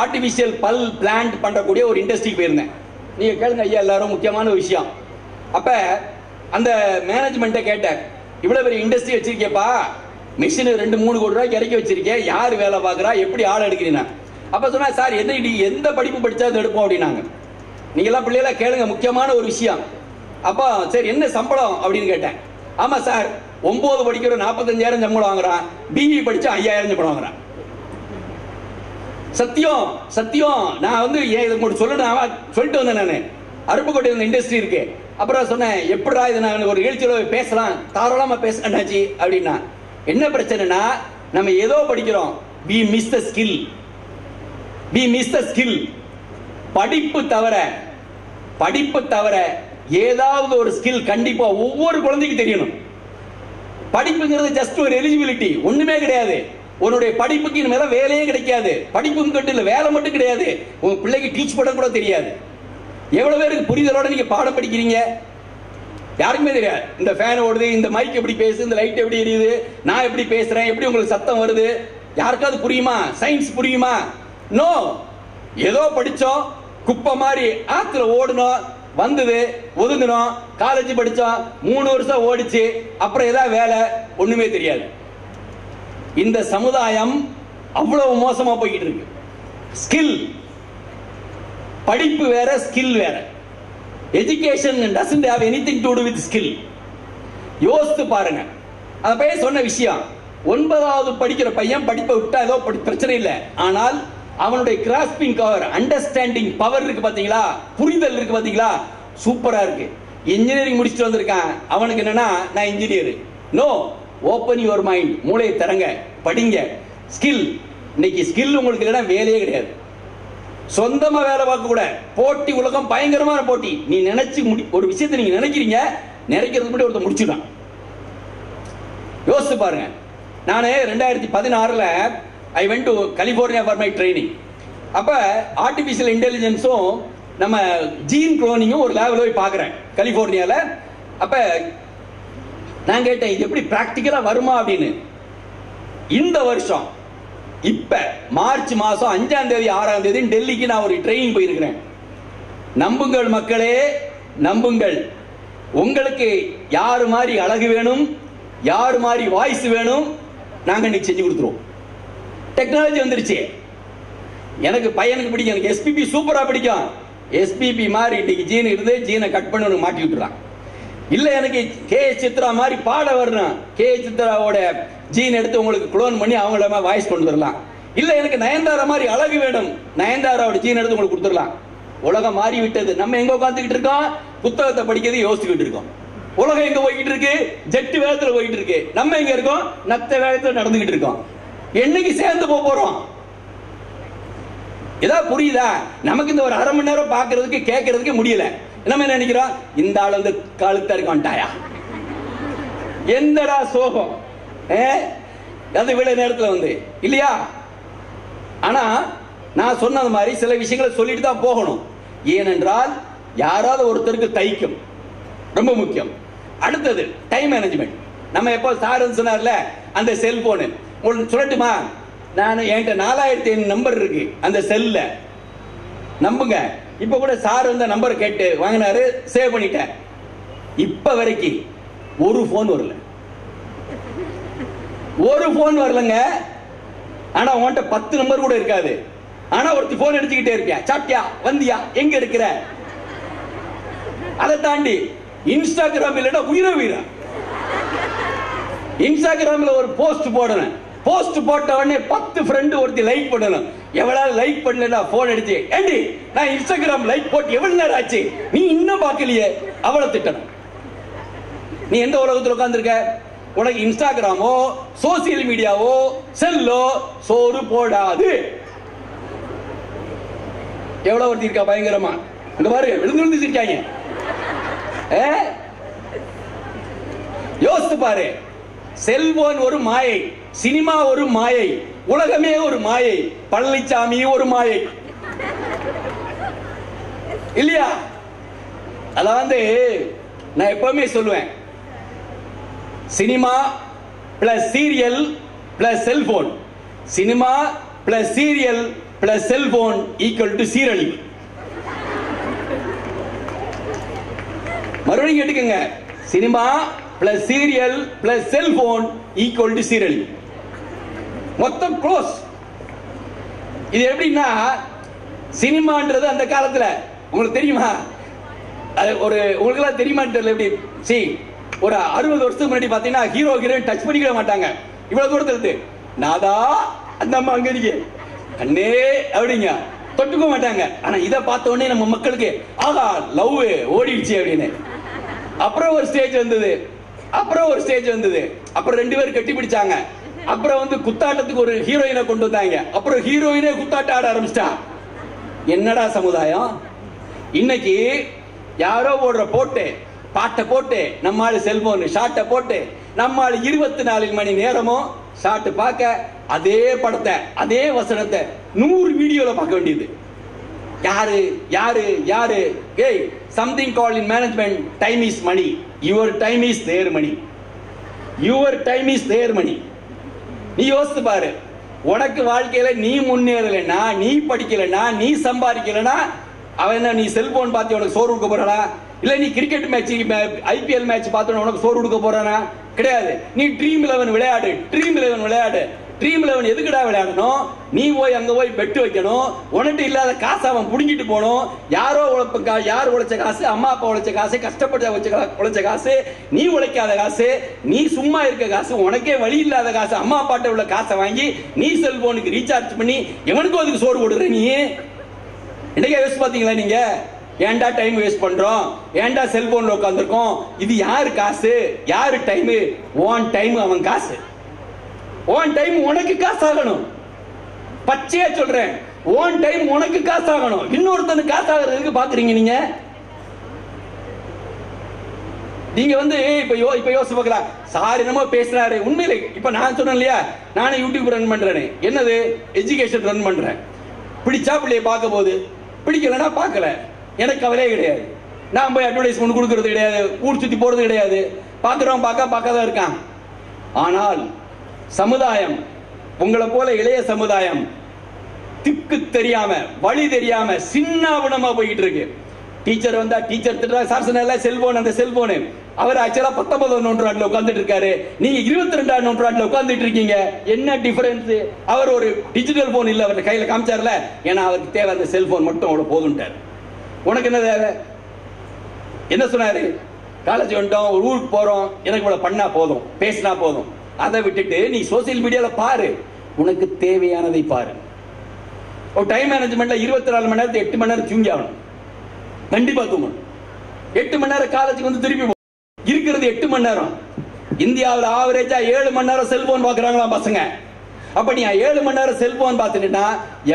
ஆர்டிபிஷியல் பல் பிளான்ட் பண்ணக்கூடிய ஒரு இண்டஸ்ட்ரிக்கு போயிருந்தேன். நீங்க கேளுங்க ஐயா எல்லாரும், முக்கியமான ஒரு விஷயம். அப்ப அந்த மேனேஜ்மெண்ட்டை கேட்டேன், இவ்வளவு பெரிய இண்டஸ்ட்ரி வச்சிருக்கேப்பா, மிஷின் 2-3 கோடி ரூபாய்க்கு இறக்கி வச்சிருக்கேன், யார் வேலை பார்க்கறா, எப்படி ஆள் எடுக்கிறீங்க? அப்ப சொன்னா, சார் எந்த படிப்பு படிச்சா எடுப்போம் அப்படின்னாங்க. நீங்க எல்லாம் பிள்ளைகளா கேளுங்க, முக்கியமான ஒரு விஷயம். அப்ப சரி என்ன சம்பளம் அப்படின்னு கேட்டேன். ஆமா சார், 9 படிக்கிற 45,000 சம்பளம் வாங்குறான், பிஇ படிச்சா 5,000 சம்பளம் வாங்குறான். சத்தியம் சத்தியம், நான் வந்து சொல்லிட்டு வந்தேன். நான் அருப்புக்கோட்டை இண்டஸ்ட்ரி இருக்கு. அப்புறம் சொன்னேன், எப்படா இது நான் ஒரு நிகழ்ச்சியில் பேசலாம், தாராளமா பேசினாச்சு அப்படின்னா. என்ன பிரச்சனைனா, நம்ம ஏதோ படிக்கிறோம், we miss the skill. படிப்பு தவிர ஏதாவது ஒரு ஸ்கில் கண்டிப்பா ஒவ்வொரு குழந்தைக்கு தெரியணும். படிப்புங்கிறது ஜஸ்ட் ஒரு எலிஜிபிலிட்டி, ஒண்ணுமே கிடையாது. உன்னுடைய படிப்புக்கு மேல வேலையே கிடைக்காது. படிப்பும் கட்டு இல்ல, வேலை மட்டும் கிடையாது, உங்க பிள்ளைக்கு டீச் பண்ண கூட தெரியாது. எவ்வளவு பேருக்கு புரிதலோட நீங்க பாடம் படிக்கிறீங்க? யாருக்குமே தெரியாது. இந்த ஃபேன் ஓடுது, இந்த மைக் எப்படி பேசுது, இந்த லைட் எப்படி எரியுது, நான் எப்படி பேசுறேன், எப்படி உங்களுக்கு சத்தம் வருது, யாருக்காவது புரியுமா? சயின்ஸ் புரியுமா? நோ. ஏதோ படிச்சோம், குப்பை மாதிரி ஆத்துல ஓடணும், வந்தது ஒதுங்கணும், காலேஜ் படிச்சோம், 3 வருஷம் ஓடிச்சு, அப்புறம் ஏதாவது வேலை, ஒண்ணுமே தெரியாது. இந்த சமுதாயம் அவ்வளவு மோசமா போய்கிட்டு இருக்கு. ஸ்கில், படிப்பு வேற, ஸ்கில் வேற. Education doesn't have anything to do with skill. யோசித்து பாருங்க. அந்த பையன் சொன்ன விஷயம், 9வது படிக்கிற பையன் படிப்பை விட்டா ஏதோ பிரச்சனை இல்லை, ஆனால் அவனுடைய கிராஸ்பிங் பவர், அண்டர்ஸ்டாண்டிங் பவர் இருக்கு பாத்தீங்களா, புரிதல் இருக்கு பாத்தீங்களா, சூப்பரா இருக்கு. இன்ஜினியரிங் முடிச்சுட்டு வந்திருக்கான், அவனுக்கு என்னன்னா நான் engineer. No, open your mind, மூளையை தரங்க, படிங்க. ஸ்கில், இன்னைக்கு ஸ்கில் உங்களுக்கு இல்லைன்னா வேலையே கிடையாது. சொந்தமா வேலை பார்க்க கூட போட்டி, உலகம் பயங்கரமான போட்டி. நீ நினைச்சு ஒரு விஷயத்தை நீங்க நினைக்கிறீங்க, நினைக்கிறது மட்டும் ஒருத்தர் முடிச்சுதான். யோசிச்சு பாருங்க. நான் 2016 I went to California for my training. அப்ப ஆர்டிபிஷியல் இன்டெலிஜென்ஸும் நம்ம ஜீன் குளோனிங்கும் ஒரு லேவல் போய் பார்க்குறேன் கலிபோர்னியால. அப்ப நான் கேட்டேன், இது எப்படி பிராக்டிக்கலா வருமா அப்படின்னு. இந்த வருஷம் இப்ப மார்ச் மாசம் 5ஆம் தேதி 6ஆம் தேதி டெல்லிக்கு நான் ஒரு ட்ரைனிங் போயிருக்கிறேன். நம்புங்கள் மக்களே, நம்புங்கள். உங்களுக்கு யாரு மாதிரி அழகு வேணும், யாரு மாதிரி வாய்ஸ் வேணும், நாங்க இன்னைக்கு செஞ்சு கொடுத்துருவோம். டெக்னாலஜி வந்துருச்சு. எனக்கு பையனுக்கு பிடிக்கும், எனக்கு எஸ்பிபி சூப்பரா பிடிக்கும். எஸ்பிபி மாதிரி இன்னைக்கு ஜீன் இருந்து ஜீனை கட் பண்ணி மாட்டி விட்டுறான். இல்ல எனக்கு கே.எஸ். சித்ரா மாதிரி பாட வரணும், கே.எஸ். சித்ராவோட ஜீன் எடுத்து உங்களுக்கு குளோன் பண்ணி அவங்கள வாய்ஸ் கொண்டு வரலாம். இல்ல எனக்கு நயன்தாரா மாதிரி அழகு வேணும், நயன்தாராவோட ஜீன் எடுத்து உங்களுக்கு கொடுத்துடலாம். உலகம் மாறி விட்டது. நம்ம எங்க உட்காந்துக்கிட்டு இருக்கோம், புத்தகத்தை படிக்கிறது யோசிச்சுக்கிட்டு இருக்கோம். உலகம் எங்க போய்கிட்டு இருக்கு, ஜெட்டு வேகத்துல போயிட்டு இருக்கு. நம்ம எங்க இருக்கோம், நத்த வேகத்துல நடந்துகிட்டு இருக்கோம். என்னைக்கு சேர்ந்து போறோம்? ஏதாவது புரியுதா? நமக்கு இந்த ஒரு அரை மணி நேரம் பாக்குறதுக்கு கேட்கறதுக்கு முடியல. நம்ம என்ன நினைக்கிறோம், இந்த ஆள் வந்து கழுத்தா இருக்க மாட்டாயா, எந்தடா சோகம் அது இவ்வளவு நேரத்தில் வந்து இல்லையா? ஆனா நான் சொன்னது மாதிரி சில விஷயங்களை சொல்லிட்டு தான் போகணும். ஏனென்றால் யாராவது ஒருத்தருக்கு தைக்கும், ரொம்ப முக்கியம். அடுத்தது டைம் மேனேஜ்மெண்ட். நம்ம எப்போ சார் சொன்னார்ல அந்த செல்போனு உங்களுக்கு சொல்லட்டுமா, நான் என்கிட்ட 4500 நம்பர் இருக்கு அந்த செல்ல, நம்புங்க. இப்ப கூட சார் வந்து நம்பர் கேட்டு வாங்கினாரு, சேவ் பண்ணிட்டேன். இப்ப வரைக்கும் ஒரு போன் வரல, ஒரு போன் வரலங்க. ஆனா உன்கிட்ட 10 நம்பர் கூட இருக்காது. ஆனா ஒருத்தி போன் அடிச்சுக்கிட்டே இருப்பியா, சாப்பிட்டியா, வந்தியா, எங்க இருக்கிற. அதை தாண்டி இன்ஸ்டாகிராம் இல்லைன்னா உயிரை உயிரா. இன்ஸ்டாகிராம்ல ஒரு போஸ்ட் போடணும், போஸ்ட் போட்ட உடனே 10 ஃப்ரெண்ட் ஒருத்தி லைக் பண்ணணும். எவ்வளவு லைக் பண்ணல போன் அடிச்சு, ஏண்டி நான் இன்ஸ்டாகிராம் லைக் போட்டு எவ்வளவு நேரம் ஆச்சு, நீ இன்னும் பார்க்கலையே, அவளை திட்டணும். நீ எந்த உலகத்தில் உட்கார்ந்துருக்க? உனக்கு இன்ஸ்டாகிராமோ சோசியல் மீடியாவோ செல்லோ சோறு போடாது. எவ்வளவு ஒருத்தி இருக்கா பயங்கரமா, இங்க பாரு விழுந்து விழுந்து சிரிக்காங்க. யோசித்து பாரு, செல்போன் ஒரு மாயை, சினிமா ஒரு மாயை, உலகமே ஒரு மாயை, பழனிசாமி ஒரு மாயை இல்லையா? அதாவது நான் எப்பவுமே சொல்லுவேன், cinema plus serial plus cellphone, cinema plus serial plus cellphone equal to சீரழிவு. மறுபடியும் கேட்டுக்கங்க, cinema plus serial plus cellphone equal to சீரழிவு. மொத்தம் க்ளோஸ். இது எப்படின்னா, சினிமான்றது அந்த காலத்துல உங்களுக்கு தெரியுமா, ஒரு உங்களுக்கு தெரியுமான்னு தெரியல. எப்படி சி ஒரு 60 வருஷத்துக்கு முன்னாடி பாத்தீங்கன்னா ஹீரோ ஹீரோயின் டச் பண்ணிக்க மாட்டாங்க. இவ்வளவு தூரத்துல இருந்து நாதா அந்த அம்மா அங்க இருக்கு அண்ணே அப்படிங்க தொட்டுக்க மாட்டாங்க. ஆனா இதை பார்த்த உடனே நம்ம மக்களுக்கு ஆகா லவ் ஓடிடுச்சு அப்படின்னு. அப்புறம் ஒரு ஸ்டேஜ் வந்தது, அப்புறம் ஒரு ஸ்டேஜ் வந்தது, அப்புறம் 2 பேரும் கட்டி பிடிச்சாங்க. அப்புறம் வந்து குத்தாட்டத்துக்கு ஒரு ஹீரோயினை கொண்டு வந்தாங்க. அப்புறம் ஹீரோயினே குத்தாட்ட ஆட ஆரம்பிச்சிட்டா. என்னடா சமுதாயம்? இன்னைக்கு யாரோ ஓடுற போட்டு பாட்டை போட்டு நம்மால செல்போன் ஷார்ட்டை போட்டு நம்மால 24 மணி நேரமும் ஷார்ட் பார்க்க, அதே படத்தை அதே வசனத்தை 100 வீடியோல பார்க்க வேண்டியது. யாரு யாரு யாரு? ஏய், something called in management, time is money. Your time is their money. Your time is their money. நீ யோசித்து பாரு, உனக்கு வாழ்க்கையில நீ முன்னேறலைன்னா, நீ படிக்கலைன்னா, நீ சம்பாதிக்கலைன்னா, அவன் நீ செல்போன் பார்த்து உனக்கு சோறு கொடுக்க போறானா? இல்ல நீ கிரிக்கெட் மேட்ச் ஐபிஎல் மேட்ச் பார்த்து உனக்கு சோறு கொடுக்க போறானா? கிடையாது. நீ ட்ரீம் 11 விளையாடு, ட்ரீம் 11 விளையாடு. ட்ரீம் 11 எதுக்குடா விளையாடணும்? நீ போய் அங்க போய் பெட்டு வைக்கணும், உனக்கு இல்லாத காசு அவன் புடுங்கிட்டு போகணும். யாரோ யார் உழைச்ச காசு, அம்மா அப்பா உழைச்ச காசு, கஷ்டப்பட்ட உழைச்ச காசு, நீ உழைக்காத காசு, நீ சும்மா இருக்க காசு, உனக்கே வழி இல்லாத காசு, அம்மா அப்பாட்ட உள்ள காசை வாங்கி நீ செல்போனுக்கு ரீசார்ஜ் பண்ணி எவனுக்கும் அதுக்கு சோறு கொடுக்குற. நீ என்னைக்கா யோசிச்சு பாத்தீங்களா? நீங்க ஏன்டா டைம் வேஸ்ட் பண்றோம், ஏன்டா செல்போன்ல உட்கார்ந்துருக்கோம்? இது யாரு காசு, யாரு டைம்? ஓன் டைம் அவன் காசு, ஓன் டைம் உனக்கு காசு ஆகணும். பச்சையா சொல்றேன், ஓன் டைம் உனக்கு காசு ஆகணும். இன்னொருத்தனுக்கு காசு ஆகிறதுக்கு பாக்குறீங்க நீங்க. நீங்க வந்து இப்ப யோசிச்சு பார்க்கலாம், சார் என்னமோ பேசுறாரு. உண்மையிலே இப்ப நான் சொன்னேன் இல்லையா, நானே யூடியூப் ரன் பண்றேன்னு. என்னது? எஜுகேஷன் ரன் பண்றேன். பிடிச்சா பிள்ளைய பார்க்க போது, பிடிக்கலன்னா பார்க்கல, எனக்கு கவலையே கிடையாது. நான் போய் அட்வர்டைஸ்மெண்ட் கொடுக்கறது கிடையாது, ஊர் சுத்தி போறது கிடையாது. பார்க்கிறோம் பார்க்காதான் இருக்கான். ஆனால் சமுதாயம், உங்களை போல இளைய சமுதாயம் திக்கு தெரியாம, வழி தெரியாம சின்னாபனமா போயிட்டு இருக்கு. டீச்சர் வந்தா டீச்சர் திட்டுறா, சார் சொன்ன செல்போன், அந்த செல்போன். அவர் ஆக்சுவலா 19ஆம் நூற்றாண்டுல உட்கார்ந்துட்டு இருக்காரு, நீங்க 22ஆம் நூற்றாண்டுல உட்கார்ந்துட்டு இருக்கீங்க. என்ன டிஃபரன்ஸ்? அவர் ஒரு டிஜிட்டல் போன் இல்ல அவர் கையில காமிச்சார்ல, ஏன்னா அவருக்கு தேவை அந்த செல்போன் மட்டும் அவ்வளவு போதும்ட்டார். உனக்கு என்ன தேவை? என்ன சொன்னாரு? காலேஜ் வந்துட்டோம், ஒரு ஊருக்கு போறோம், எனக்கு இவ்வளவு பண்ணா போதும், பேசினா போதும். அதை விட்டுட்டு நீ சோசியல் மீடியால பாரு, உனக்கு தேவையானதை பாரு. ஒரு டைம் மேனேஜ்மெண்ட்ல 24 மணி நேரத்தை 8 மணி நேரம் தூங்கி ஆகணும். கண்டிப்பா தூங்கணும். 8 மணி நேரம் காலேஜுக்கு வந்து திருப்பி இருக்கிறது 8 மணி நேரம். இந்தியாவில் ஆவரேஜா 7 மணி நேரம் செல்போன் பாக்குறாங்களாம் பசங்க. அப்ப நீ 7 மணி நேரம் செல்போன் பார்த்துட்டா,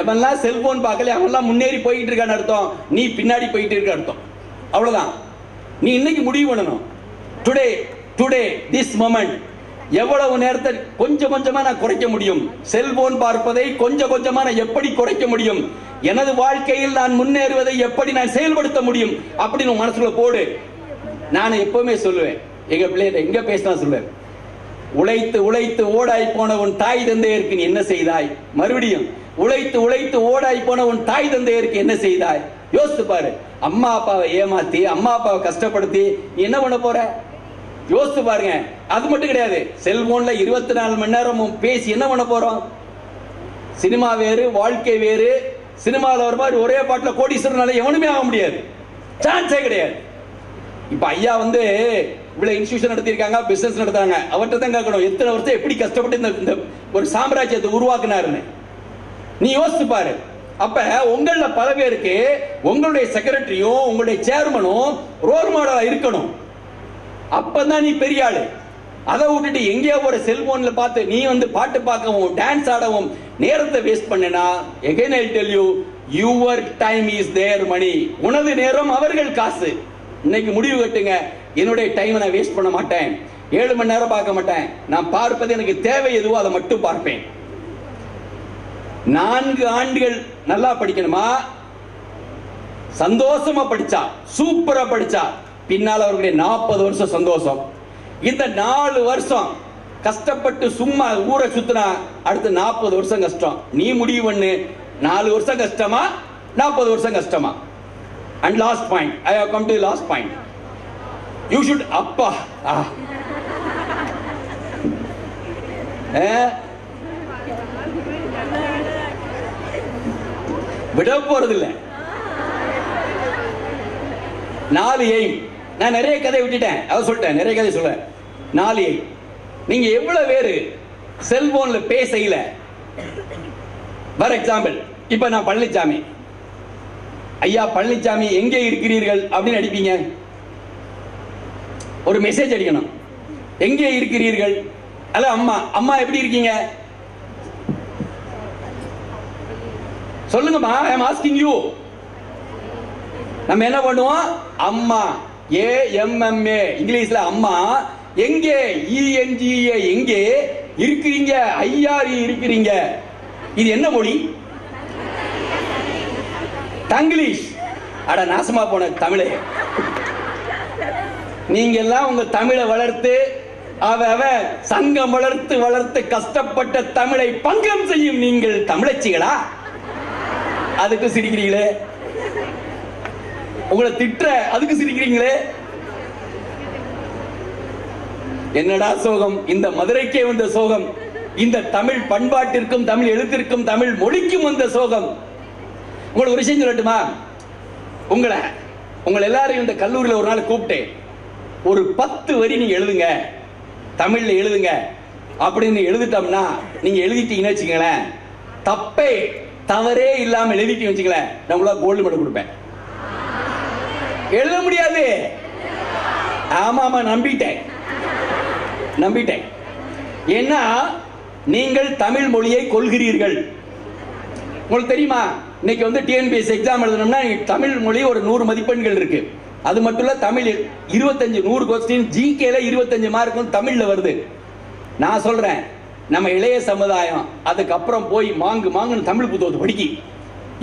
எவன்லாம் செல்போன் பார்க்கல அவன்லாம் முன்னேறி போயிட்டு இருக்கான்னு அர்த்தம், நீ பின்னாடி போயிட்டு இருக்க அர்த்தம். அவ்வளவுதான். நீ இன்னைக்கு முடிவு பண்ணணும். டுடே திஸ் மொமெண்ட் எவ்வளவு நேரத்தை கொஞ்சம் கொஞ்சமா நான் குறைக்க முடியும், செல்போன் பார்ப்பதை கொஞ்சம் கொஞ்சமா நான் எப்படி குறைக்க முடியும், எனது வாழ்க்கையில் நான் முன்னேறுவதை எப்படி நான் செயல்படுத்த முடியும் அப்படின்னு மனசுல போடு. நான் எப்பவுமே சொல்லுவேன், எங்க பிள்ளைகிட்ட எங்க பேசினா சொல்லுவேன், உழைத்து உழைத்து ஓடாய் போன உன் தாய் தந்தையருக்கு நீ என்ன செய்தாய்? மறுபடியும் உழைத்து உழைத்து ஓடாய் போன உன் தாய் தந்தையருக்கு என்ன செய்தாய்? யோசித்து பாரு. அம்மா அப்பாவை ஏமாத்தி, அம்மா அப்பாவை கஷ்டப்படுத்தி நீ என்ன பண்ண போற? யோசித்து பாருங்க. அது மட்டும் கிடையாது, செல்போன்ல 24 மணி நேரமும் பேசி என்ன பண்ண போறோம்? சினிமா வேறு, வாழ்க்கை வேறு. சினிமாவில் ஒரு மாதிரி ஒரே பாட்டில் கோடீஸ்வரனால எவனுமே ஆக முடியாது, சான்ஸே கிடையாது. இப்ப ஐயா வந்து இவ்வளவு இன்ஸ்டிடியூஷன் நடத்திருக்காங்க, பிசினஸ் நடத்தாங்க. அவர்கிட்ட தான் கேட்கணும், எத்தனை வருஷம் எப்படி கஷ்டப்பட்டு இந்த ஒரு சாம்ராஜ்யத்தை உருவாக்குனாருன்னு நீ யோசிச்சு பாரு. அப்ப உங்கள பல பேருக்கு உங்களுடைய செக்ரட்டரியும் உங்களுடைய சேர்மனும் ரோல் மாடலா இருக்கணும். அப்பதான் நீ பெரிய ஆளு. அதை விட்டுட்டு எங்கேயோ ஒரு செல்போன்ல பார்த்து நீ வந்து பாட்டு பார்க்கவும் டான்ஸ் ஆடவும் நேரத்தை வேஸ்ட் பண்ணனா, again I tell you, your time is their money. உனது நேரம் அவர்கள் காசு. இன்னைக்கு முடிவு கட்டுங்க, என்னுடைய டைம் நான் வேஸ்ட் பண்ண மாட்டேன், 7 மணி நேரம் பார்க்க மாட்டேன், நான் பார்ப்பது எனக்கு தேவை எதுவோ அதை மட்டும் பார்ப்பேன். 4 ஆண்டுகள் நல்லா படிக்கணுமா? சந்தோஷமா படிச்சா, சூப்பரா படிச்சா, பின்னால் அவர்களுடைய 40 வருஷம் சந்தோஷம். இந்த 4 வருஷம் கஷ்டப்பட்டு சும்மா ஊரை சுத்தினா அடுத்து 40 வருஷம் கஷ்டம். நீ முடிவு பண்ணு, 4 வருஷம் கஷ்டமா 40 வருஷம் கஷ்டமா? And last point, I have come to the last point. You should அப்பா விட போறதில்லை. 4 எய்ம். நான் நிறைய கதை விட்டுட்டேன், அதை சொல்லிட்டேன், நிறைய கதை சொல்ல. 4 எய்ம். நீங்க எவ்வளவு பேரு செல்போன்ல பேசல? ஃபார் எக்ஸாம்பிள், இப்ப நான் பழனிசாமி, ஐயா பழனிசாமி எங்கே இருக்கிறீர்கள் அப்படின்னு அடிப்பீங்க. ஒரு மெசேஜ் அடிக்கணும், எங்கே இருக்கிறீர்கள்? அல்ல அம்மா, அம்மா எப்படி இருக்கீங்க சொல்லுங்கம்மா, ஐ அம் ஆஸ்கிங் யூ. நம்ம என்ன பண்ணுவோம்? அம்மா, AMMA இங்கிலீஷ்ல அம்மா. எங்கே? ENGA எங்கே இருக்கிறீங்க? ஐயாரி இருக்கிறீங்க. இது என்ன மொழி? தங்கிலீஷ். அட நாசமா போன தமிழே. நீங்க எல்லாம் உங்க தமிழை வளர்த்து அவ சங்கம் வளர்த்து வளர்த்து கஷ்டப்பட்ட தமிழை பங்கம் செய்யும் நீங்கள் தமிழச்சிகளா? அதுக்கு சிரிக்கிறீங்களே. உங்களை திட்ட அதுக்கு சிரிக்கிறீங்களே. என்னடா சோகம்? இந்த மதுரைக்கே வந்த சோகம், இந்த தமிழ் பண்பாட்டிற்கும் தமிழ் எழுத்திற்கும் தமிழ் மொழிக்கும் வந்த சோகம். உங்களுக்கு ஒரு விஷயம் சொல்லட்டுமா? உங்களை எல்லாரையும் இந்த கல்லூரியில் ஒரு நாள் கூப்பிட்டேன், ஒரு 10 வரி நீங்க எழுதுங்க, தமிழ்ல எழுதுங்க அப்படின்னு எழுதிட்டோம்னா, நீங்க எழுதிட்டீங்கன்னு வச்சுக்கங்களேன், தவறே இல்லாம எழுதிட்டு வச்சுக்கங்களேன், நான் உங்களுக்கு கோல்டு மெடல் கொடுப்பேன். எழுத முடியாது. ஆமா, நம்பிட்டேன். ஏன்னா நீங்கள் தமிழ் மொழியை கொள்கிறீர்கள். உங்களுக்கு தெரியுமா, இன்னைக்கு வந்து TNPSC எக்ஸாம் எழுதணும்னா தமிழ் மொழி ஒரு 100 மதிப்பெண்கள் இருக்கு. அது மட்டும் இல்ல, தமிழ் 25 100 கொஸ்டின், GKல 25 மார்க் தமிழ்ல வருது. நான் சொல்றேன், நம்ம இளைய சமுதாயம் அதுக்கப்புறம் போய் மாங்குன்னு தமிழ் புத்தகத்தை படிக்கி.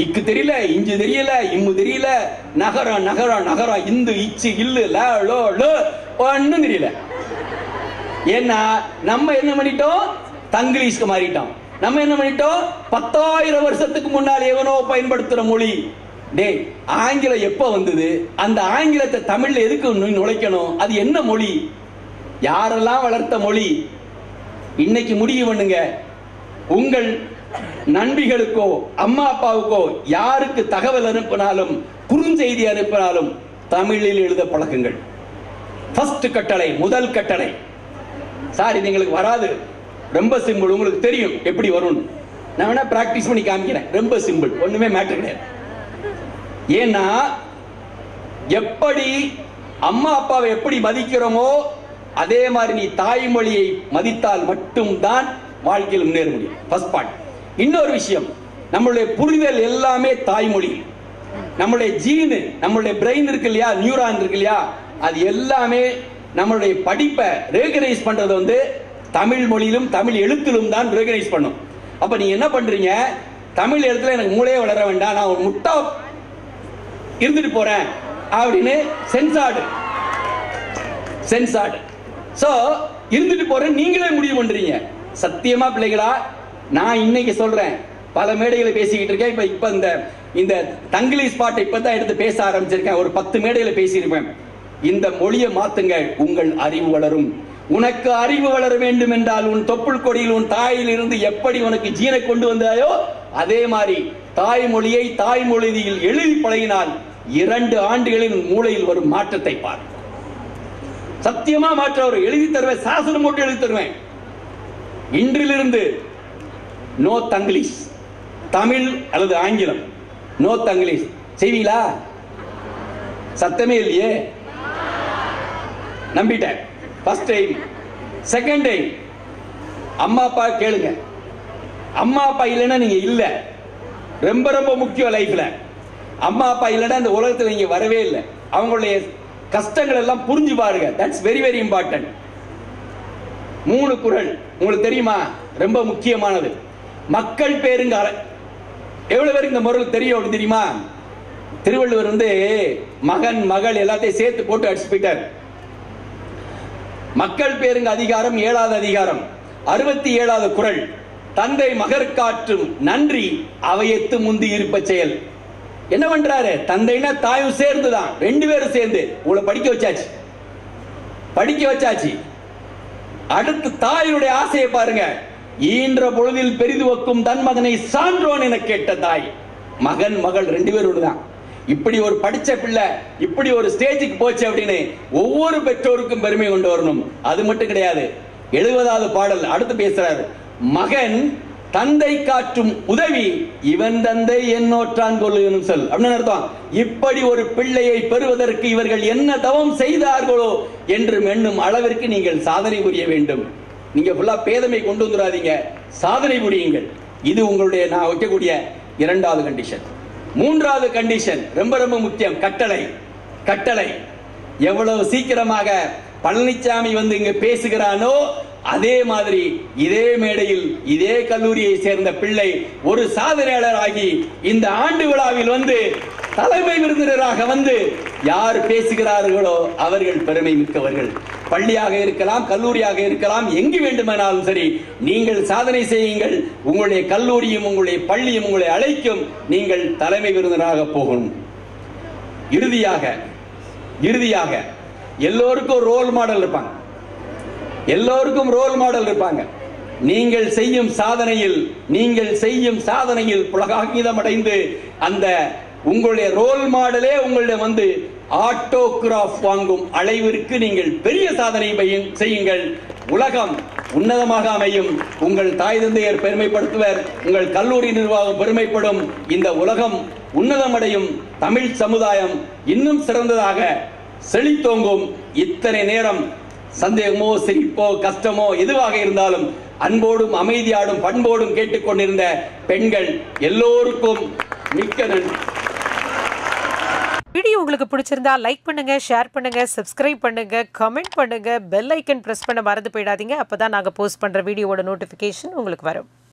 இக்கு தெரியல, இஞ்சு தெரியல, இம்மு தெரியல, நகரம் நகரம் நகரம், இந்து இச்சு இல்லு லோ ஒன்னும் தெரியல. ஏன்னா நம்ம என்ன பண்ணிட்டோம்? தங்கிலீஷ்க்கு மாறிட்டோம். நம்ம என்ன பண்ணிட்டோம்? 10,000 வருஷத்துக்கு முன்னால் எவனோ பயன்படுத்துற மொழி. டேய், ஆங்கிலம் எப்ப வந்தது? அந்த ஆங்கிலத்தை தமிழ்ல எதுக்கு நுழைக்கணும்? அது என்ன மொழி? யாரெல்லாம் வளர்த்த மொழி? இன்னைக்கு முடிவு பண்ணுங்க. உங்கள் நண்பிகளுக்கோ அம்மா அப்பாவுக்கோ யாருக்கு தகவல் அனுப்பினாலும் குறுஞ்செய்தி அனுப்பினாலும் தமிழில் எழுத பழகுங்கள். ஃபர்ஸ்ட் கட்டளை, முதல் கட்டளை. சார் இது எங்களுக்கு வராது, ரொம்ப சிம்பிள், உங்களுக்கு தெரியும் எப்படி வரும்னு. நான் வேணா பிராக்டிஸ் பண்ணி காமிக்கிறேன். ரொம்ப சிம்பிள், ஒண்ணுமே மேட்டர் கிடையாது. ஏன்னா எப்படி அம்மா அப்பாவை எப்படி மதிக்கிறோமோ அதே மாதிரி நீ தாய்மொழியை மதித்தால் மட்டும்தான் வாழ்க்கையில் முன்னேற முடியும். First part. இன்னொரு விஷயம், நம்மளுடைய புரிதல் எல்லாமே தாய்மொழி. நம்மளுடைய ஜீன், நம்மளுடைய பிரெயின் இருக்கு இல்லையா, நியூரான் இருக்கு இல்லையா, அது எல்லாமே நம்மளுடைய படிப்பை ரெகனைஸ் பண்றது வந்து தமிழ் மொழியிலும் தமிழ் எழுத்திலும் தான் ரெகனைஸ் பண்ணும். அப்ப நீங்க என்ன பண்றீங்க, தமிழ் எழுத்துல எனக்கு மூளையே வளர வேண்டாம், நான் ஒரு முட்டா இருந்துட்டு போறேன் அப்படின்னு சென்சார்டு சோ இருந்துட்டு போறேன் நீங்களே முடிவு பண்றீங்க. சத்தியமா பிள்ளைகளா, நான் இன்னைக்கு சொல்றேன், பல மேடைகளை பேசிக்கிட்டு இருக்கேன். இப்ப இந்த தங்கிலீஷ் பாட்டை இப்பதான் எடுத்து பேச ஆரம்பிச்சிருக்கேன். ஒரு 10 மேடைகளை பேசியிருப்பேன். இந்த மொழியை மாத்துங்க, உங்கள் அறிவு வளரும். உனக்கு அறிவு வளர வேண்டும் என்றால் உன் தொப்புள் கொடியில் உன் தாயில் இருந்து எப்படி உனக்கு ஜீனை கொண்டு வந்தாயோ அதே மாதிரி தாய்மொழியை தாய்மொழியில் எழுதி பழகினால் 2 ஆண்டுகளில் மூளையில் வரும் மாற்றத்தை பார். சத்தியமா மாற்ற ஒரு எழுதி தருவேன், சாசனம் போட்டு எழுதி தருவேன். இன்றிலிருந்து நோ தங்கிலீஷ், தமிழ் அல்லது ஆங்கிலம், நோ தங்கிலீஷ். செய்வீங்களா? சத்தமே இல்லையே. நம்பிட்டேன். First time. செகண்ட் டைம், அம்மா அப்பா கேளுங்க. அம்மா அப்பா இல்லைன்னா நீங்க இல்ல. ரொம்ப ரொம்ப முக்கியம் லைஃப்ல. அம்மா அப்பா இல்லைன்னா இந்த உலகத்தில் நீங்க வரவே இல்லை. அவங்களுடைய கஷ்டங்கள் எல்லாம் புரிஞ்சு பாருங்க. That's very very important. 3 குறள் உங்களுக்கு தெரியுமா? ரொம்ப முக்கியமானது. மக்கள் பேருங்கால எவ்வளவு பேருக்கு இந்த முறை தெரியும் தெரியுமா? திருவள்ளுவர் வந்து மகன் மகள் எல்லாத்தையும் சேர்த்து போட்டு அடிச்சு போயிட்டார். மக்கள் பேருங்க அதிகாரம் 7வது அதிகாரம் 67வது குறள். தந்தை மகற்காற்றும் நன்றி அவையத்து முந்தி இருப்ப செயல். என்ன பண்றாரு? தந்தைனா தாயும் சேர்ந்துதான், 2 பேரும் சேர்ந்து உங்களை படிக்க வச்சாச்சு. அடுத்து தாயுடைய ஆசையை பாருங்க. ஈன்ற பொழுதில் பெரிது வைக்கும் தன் மகனை சான்றோன் என கேட்ட தாய். மகன் மகள் 2 பேரும் தான். இப்படி ஒரு படிச்ச பிள்ளை இப்படி ஒரு ஸ்டேஜுக்கு போச்சு அப்படின்னு ஒவ்வொரு பெற்றோருக்கும் பெருமை கொண்டு வரணும். அது மட்டும் கிடையாது. 70வது பாடல் அடுத்து பேசுறாரு. மகன் தந்தை காற்றும் உதவி இவன் தந்தை என்னோற்றான் கொள்ளும் சொல் அப்படின்னு அர்த்தம். இப்படி ஒரு பிள்ளையை பெறுவதற்கு இவர்கள் என்ன தவம் செய்தார்களோ என்று எண்ணும் அளவிற்கு நீங்கள் சாதனை புரிய வேண்டும். நீங்க ஃபுல்லா பேதமை கொண்டு வந்துடாதீங்க, சாதனை புரியுங்கள். இது உங்களுடைய நான் வைக்கக்கூடிய 2வது கண்டிஷன். 3வது கண்டிஷன் ரொம்ப ரொம்ப முக்கியம். கட்டளை. எவ்வளவு சீக்கிரமாக பழனிசாமி வந்து இங்க பேசுகிறானோ அதே மாதிரி இதே மேடையில் இதே கல்லூரியை சேர்ந்த பிள்ளை ஒரு சாதனையாளர் ஆகி இந்த ஆண்டு விழாவில் வந்து தலைமை விருந்தினராக வந்து யார் பேசுகிறார்களோ அவர்கள் பெருமை மிக்கவர்கள். பள்ளியாக இருக்கலாம், கல்லூரியாக இருக்கலாம், எங்கு வேண்டுமானாலும் சரி, நீங்கள் சாதனை செய்யுங்கள். உங்களுடைய கல்லூரியும் உங்களுடைய பள்ளியும் உங்களை அழைக்கும். நீங்கள் தலைமை விருந்தினராக போகணும். இறுதியாக எல்லோருக்கும் ரோல் மாடல் இருப்பாங்க. நீங்கள் செய்யும் சாதனையில் புலகாங்கிதம் அடைந்து அந்த உங்களுடைய ரோல் மாடலே உங்களுடைய வந்து ஆட்டோகிராஃப் வாங்கும் அளவிற்கு நீங்கள் பெரிய சாதனை செய்யுங்கள். உலகம் உன்னதமாக அமையும். உங்கள் தாய் தந்தையர் பெருமைப்படுத்துவர், உங்கள் கல்லூரி நிர்வாகம் பெருமைப்படும். இந்த உலகம் உன்னதமடையும். தமிழ் சமுதாயம் இன்னும் சிறந்ததாக செழித்தோங்கும். இத்தனை நேரம் சந்தேகமோ சிரிப்போ கஷ்டமோ எதுவாக இருந்தாலும் அன்போடும் அமைதியாடும் பண்போடும் கேட்டுக்கொண்டிருந்த பெண்கள் எல்லோருக்கும் மிக்க நன்றி. வீடியோ உங்களுக்கு பிடிச்சிருந்தா லைக் பண்ணுங்க, ஷேர் பண்ணுங்க, சப்ஸ்கிரைப் பண்ணுங்க, கமெண்ட் பண்ணுங்க, பெல் ஐக்கன் பிரஸ் பண்ண மறந்து போயிடாதீங்க. அப்பதான் நாங்க போஸ்ட் பண்ற வீடியோவோட நோட்டிபிகேஷன் உங்களுக்கு வரும்.